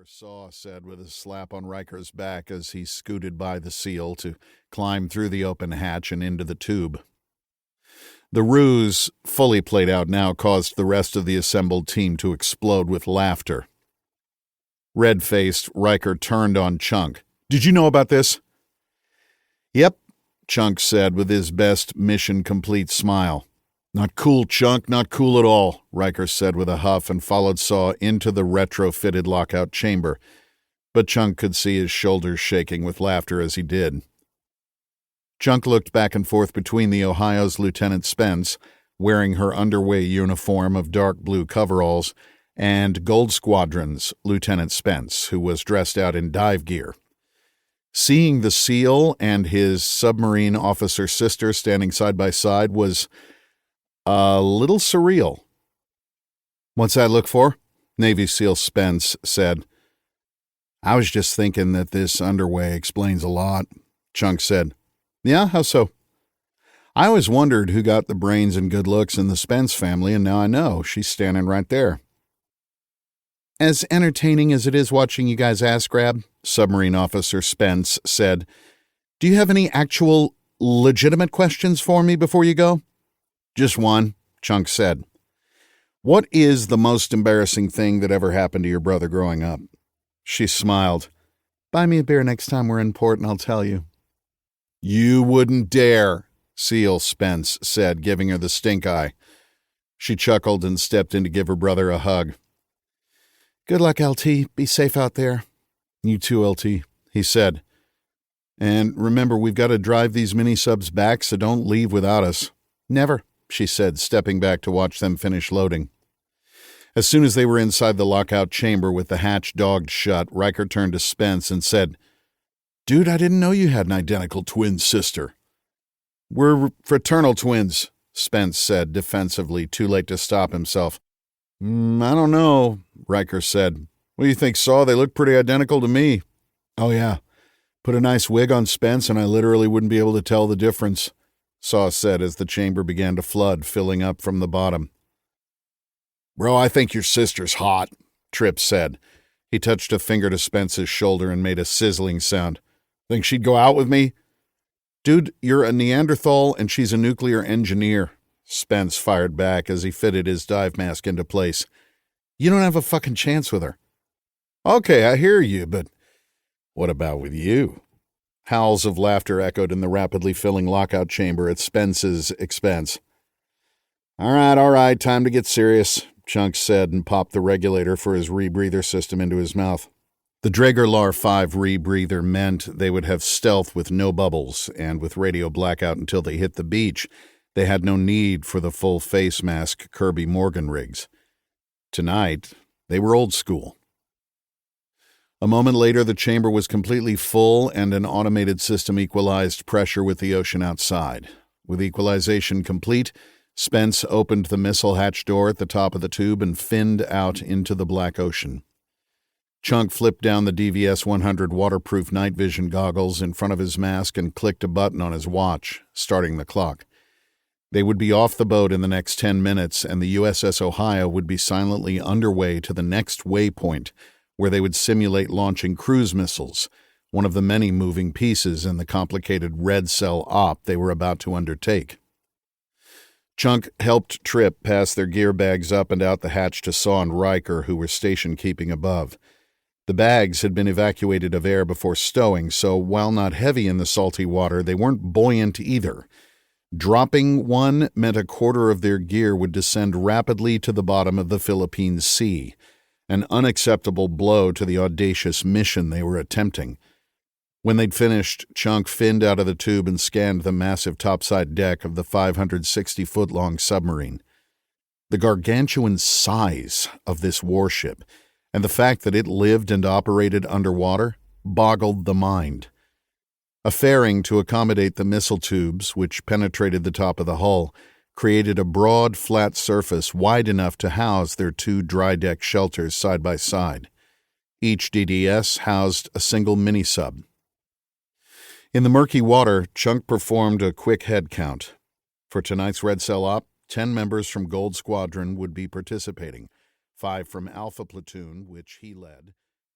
Saw said with a slap on Riker's back as he scooted by the seal to climb through the open hatch and into the tube. The ruse, fully played out now, caused the rest of the assembled team to explode with laughter. Red-faced, Riker turned on Chunk. "Did you know about this?" "Yep," Chunk said with his best mission-complete smile. "Not cool, Chunk, not cool at all," Riker said with a huff and followed Saw into the retrofitted lockout chamber, but Chunk could see his shoulders shaking with laughter as he did. Chunk looked back and forth between the Ohio's Lieutenant Spence, wearing her underway uniform of dark blue coveralls, and Gold Squadron's Lieutenant Spence, who was dressed out in dive gear. Seeing the SEAL and his submarine officer sister standing side by side was a little surreal. "What's that look for?" Navy SEAL Spence said. "I was just thinking that this underway explains a lot," Chunk said. "Yeah, how so?" "I always wondered who got the brains and good looks in the Spence family, and now I know. She's standing right there." "As entertaining as it is watching you guys ass grab," Submarine Officer Spence said, "do you have any actual, legitimate questions for me before you go?" "Just one," Chunk said. "What is the most embarrassing thing that ever happened to your brother growing up?" She smiled. "Buy me a beer next time we're in port and I'll tell you." "You wouldn't dare," SEAL Spence said, giving her the stink eye. She chuckled and stepped in to give her brother a hug. "Good luck, LT. Be safe out there." "You too, LT," he said. "And remember, we've got to drive these mini-subs back, so don't leave without us." "Never," she said, stepping back to watch them finish loading. As soon as they were inside the lockout chamber with the hatch dogged shut, Riker turned to Spence and said, "Dude, I didn't know you had an identical twin sister." "We're fraternal twins," Spence said defensively, too late to stop himself. "I don't know," Riker said. "What do you think, Saw? They look pretty identical to me." "Oh, yeah. Put a nice wig on Spence and I literally wouldn't be able to tell the difference," Saw said as the chamber began to flood, filling up from the bottom. "Bro, I think your sister's hot," Tripp said. He touched a finger to Spence's shoulder and made a sizzling sound. "Think she'd go out with me?" "Dude, you're a Neanderthal and she's a nuclear engineer," Spence fired back as he fitted his dive mask into place. "You don't have a fucking chance with her." "Okay, I hear you, but what about with you?" Howls of laughter echoed in the rapidly filling lockout chamber at Spence's expense. All right, time to get serious," Chunk said and popped the regulator for his rebreather system into his mouth. The Draeger-Lar 5 rebreather meant they would have stealth with no bubbles, and with radio blackout until they hit the beach, they had no need for the full face mask Kirby Morgan rigs. Tonight, they were old school. A moment later, the chamber was completely full, and an automated system equalized pressure with the ocean outside. With equalization complete, Spence opened the missile hatch door at the top of the tube and finned out into the black ocean. Chunk flipped down the DVS 100 waterproof night vision goggles in front of his mask and clicked a button on his watch, starting the clock. They would be off the boat in the next 10 minutes, and the USS Ohio would be silently underway to the next waypoint, where they would simulate launching cruise missiles, one of the many moving pieces in the complicated red cell op they were about to undertake. Chunk helped Tripp pass their gear bags up and out the hatch to Saw and Riker, who were station keeping above. The bags had been evacuated of air before stowing, so while not heavy in the salty water, they weren't buoyant either. Dropping one meant a quarter of their gear would descend rapidly to the bottom of the Philippine Sea, an unacceptable blow to the audacious mission they were attempting. When they'd finished, Chunk finned out of the tube and scanned the massive topside deck of the 560-foot-long submarine. The gargantuan size of this warship, and the fact that it lived and operated underwater, boggled the mind. A fairing to accommodate the missile tubes, which penetrated the top of the hull, created a broad, flat surface wide enough to house their two dry deck shelters side by side. Each DDS housed a single mini-sub. In the murky water, Chunk performed a quick head count. For tonight's Red Cell Op, 10 members from Gold Squadron would be participating, 5 from Alpha Platoon, which he led,